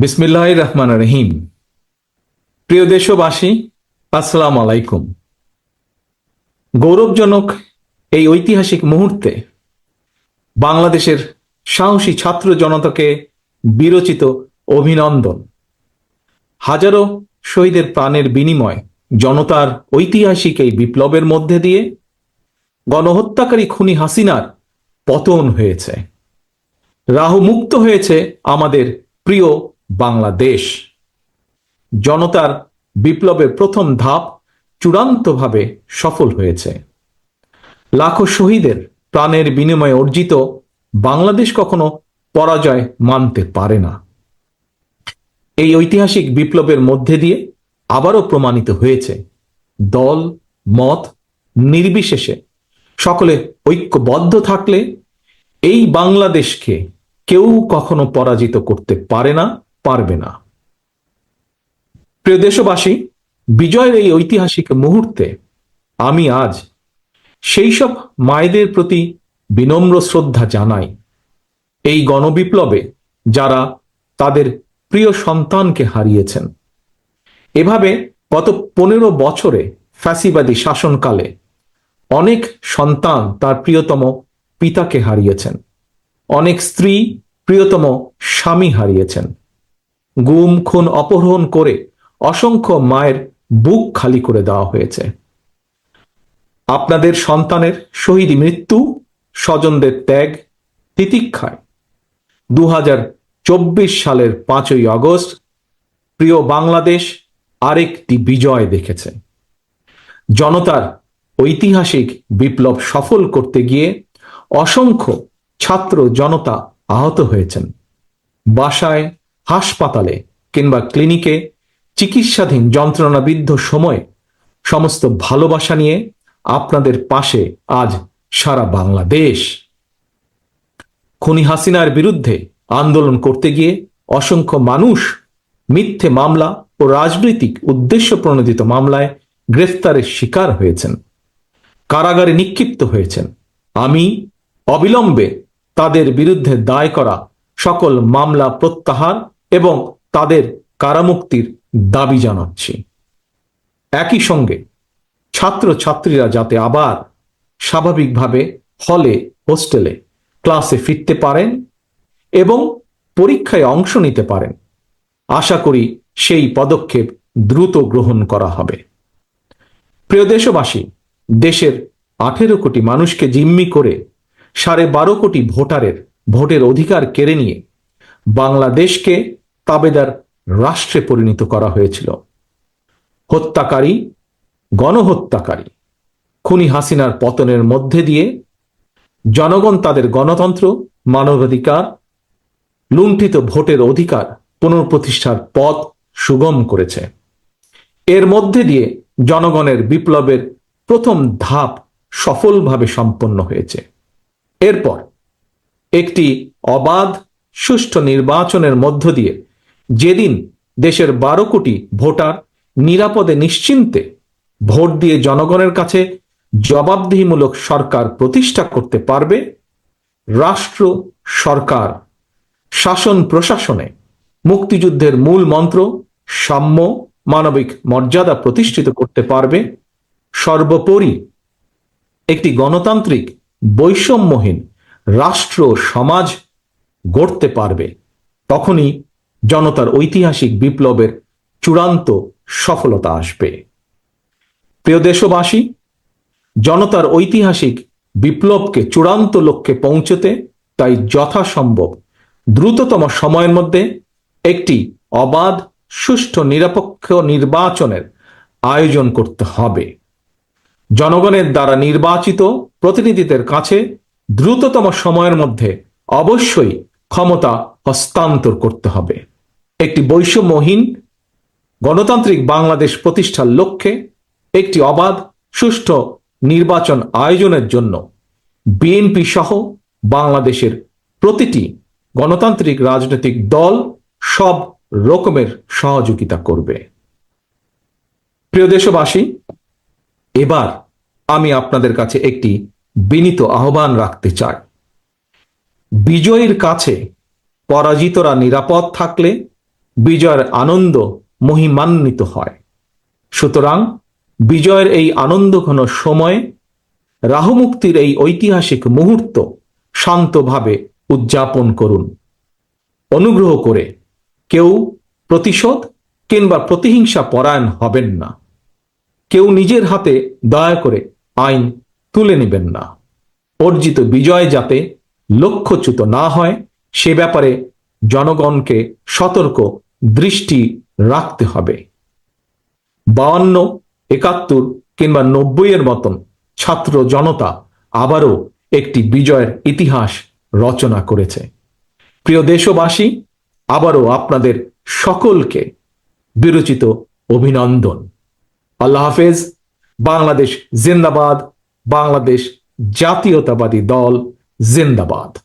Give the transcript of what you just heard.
বিসমিল্লাহির রহমানির রহিম। প্রিয় দেশবাসী, আসসালামু আলাইকুম। গৌরবজনক এই ঐতিহাসিক মুহূর্তে বাংলাদেশের সাহসী ছাত্র জনতাকে বিরচিত অভিনন্দন। হাজারো শহীদের প্রাণের বিনিময় জনতার ঐতিহাসিক এই বিপ্লবের মধ্যে দিয়ে গণহত্যাকারী খুনি হাসিনার পতন হয়েছে, রাহু মুক্ত হয়েছে আমাদের প্রিয় বাংলাদেশ। জনতার বিপ্লবের প্রথম ধাপ চূড়ান্তভাবে সফল হয়েছে। লাখো শহীদের প্রাণের বিনিময়ে অর্জিত বাংলাদেশ কখনো পরাজয় মানতে পারে না। এই ঐতিহাসিক বিপ্লবের মধ্যে দিয়ে আবারও প্রমাণিত হয়েছে, দল মত নির্বিশেষে সকলে ঐক্যবদ্ধ থাকলে এই বাংলাদেশকে কেউ কখনো পরাজিত করতে পারে না, পারবে না। প্রিয় দেশবাসী, বিজয়ের এই ঐতিহাসিক মুহূর্তে আমি আজ সেই সব মায়েদের প্রতি বিনম্র শ্রদ্ধা জানাই, এই গণবিপ্লবে যারা তাদের প্রিয় সন্তানকে হারিয়েছেন। এভাবে গত 15 বছরে ফ্যাসিবাদী শাসনকালে অনেক সন্তান তার প্রিয়তম পিতাকে হারিয়েছেন, অনেক স্ত্রী প্রিয়তম স্বামী হারিয়েছেন। গুম খুন অপহরণ করে অসংখ্য মায়ের বুক খালি করে দেওয়া হয়েছে। আপনাদের সন্তানের শহীদ মৃত্যু, স্বজনদের ত্যাগ তিতিক্ষায় 2024 সালের 5ই আগস্ট প্রিয় বাংলাদেশ আরেকটি বিজয় দেখেছে। জনতার ঐতিহাসিক বিপ্লব সফল করতে গিয়ে অসংখ্য ছাত্র জনতা আহত হয়েছেন। বাসায়, হাসপাতালে কিংবা ক্লিনিকে চিকিৎসাধীন যন্ত্রণাবিদ্ধ সময়ে সমস্ত ভালোবাসা নিয়ে আপনাদের পাশে আজ সারা বাংলাদেশ। খুনি হাসিনার বিরুদ্ধে আন্দোলন করতে গিয়ে অসংখ্য মানুষ মিথ্যে মামলা ও রাজনৈতিক উদ্দেশ্য প্রণোদিত মামলায় গ্রেফতারের শিকার হয়েছেন, কারাগারে নিক্ষিপ্ত হয়েছেন। আমি অবিলম্বে তাদের বিরুদ্ধে দায় করা সকল মামলা প্রত্যাহার এবং তাদের কারামুক্তির দাবি জানাচ্ছি। একই সঙ্গে ছাত্রছাত্রীরা যাতে আবার স্বাভাবিকভাবে হলে, হোস্টেলে, ক্লাসে ফিরতে পারেন এবং পরীক্ষায় অংশ নিতে পারেন, আশা করি সেই পদক্ষেপ দ্রুত গ্রহণ করা হবে। প্রিয় দেশবাসী, দেশের 18 কোটি মানুষকে জিম্মি করে 12.5 কোটি ভোটারের ভোটের অধিকার কেড়ে নিয়ে বাংলাদেশকে তাবেদার রাষ্ট্রে পরিণত করা হয়েছিল। হত্যাকারী, গণহত্যাকারী খুনি হাসিনার পতনের মধ্যে দিয়ে জনগণ তাদের গণতন্ত্র, মানবাধিকার, লুণ্ঠিত ভোটের অধিকার পুনঃপ্রতিষ্ঠার পথ সুগম করেছে। এর মধ্যে দিয়ে জনগণের বিপ্লবের প্রথম ধাপ সফলভাবে সম্পন্ন হয়েছে। এরপর একটি অবাধ সুষ্ঠু নির্বাচনের মধ্য দিয়ে যেদিন দেশের 12 কোটি ভোটার নিরাপদে নিশ্চিন্তে ভোট দিয়ে জনগণের কাছে জবাবদিহিমূলক সরকার প্রতিষ্ঠা করতে পারবে, রাষ্ট্র, সরকার, শাসন প্রশাসনে মুক্তিযুদ্ধের মূল মন্ত্র সাম্য, মানবিক মর্যাদা প্রতিষ্ঠিত করতে পারবে, সর্বোপরি একটি গণতান্ত্রিক বৈষম্যহীন রাষ্ট্র সমাজ গড়তে পারবে, তখনই জনতার ঐতিহাসিক বিপ্লবের চূড়ান্ত সফলতা আসবে। প্রিয় দেশবাসী, জনতার ঐতিহাসিক বিপ্লবকে চূড়ান্ত লক্ষ্যে পৌঁছতে তাই যথাসম্ভব দ্রুততম সময়ের মধ্যে একটি অবাধ, সুষ্ঠু, নিরপেক্ষ নির্বাচনের আয়োজন করতে হবে। জনগণের দ্বারা নির্বাচিত প্রতিনিধিদের কাছে দ্রুততম সময়ের মধ্যে অবশ্যই ক্ষমতা হস্তান্তর করতে হবে। একটি বৈষম্যহীন গণতান্ত্রিক বাংলাদেশ প্রতিষ্ঠার লক্ষ্যে একটি অবাধ, সুষ্ঠু নির্বাচন আয়োজনের জন্য বিএনপি সহ বাংলাদেশের প্রতিটি গণতান্ত্রিক রাজনৈতিক দল সব রকমের সহযোগিতা করবে। প্রিয় দেশবাসী, এবার আমি আপনাদের কাছে একটি বিনীত আহ্বান রাখতে চাই। বিজয়ীর কাছে পরাজিতরা নিরাপদ থাকলে বিজয়ের আনন্দ মহিমান্বিত হয়। সুতরাং বিজয়ের এই আনন্দঘন সময়ে রাহুমুক্তির এই ঐতিহাসিক মুহূর্ত শান্তভাবে উদযাপন করুন। অনুগ্রহ করে কেউ প্রতিশোধ কিংবা প্রতিহিংসা পরায়ণ হবেন না। কেউ নিজের হাতে দয়া করে আইন তুলে নেবেন না। অর্জিত বিজয় যাতে লক্ষ্যচ্যুত না হয় সে ব্যাপারে জনগণকে সতর্ক দৃষ্টি রাখতে হবে। 52, 71 কিংবা 90 মতন ছাত্র জনতা আবারও একটি বিজয়ের ইতিহাস রচনা করেছে। প্রিয় দেশবাসী, আবারও আপনাদের সকলকে বিরচিত অভিনন্দন। আল্লাহ হাফেজ। বাংলাদেশ জিন্দাবাদ। বাংলাদেশ জাতীয়তাবাদী দল জিন্দাবাদ।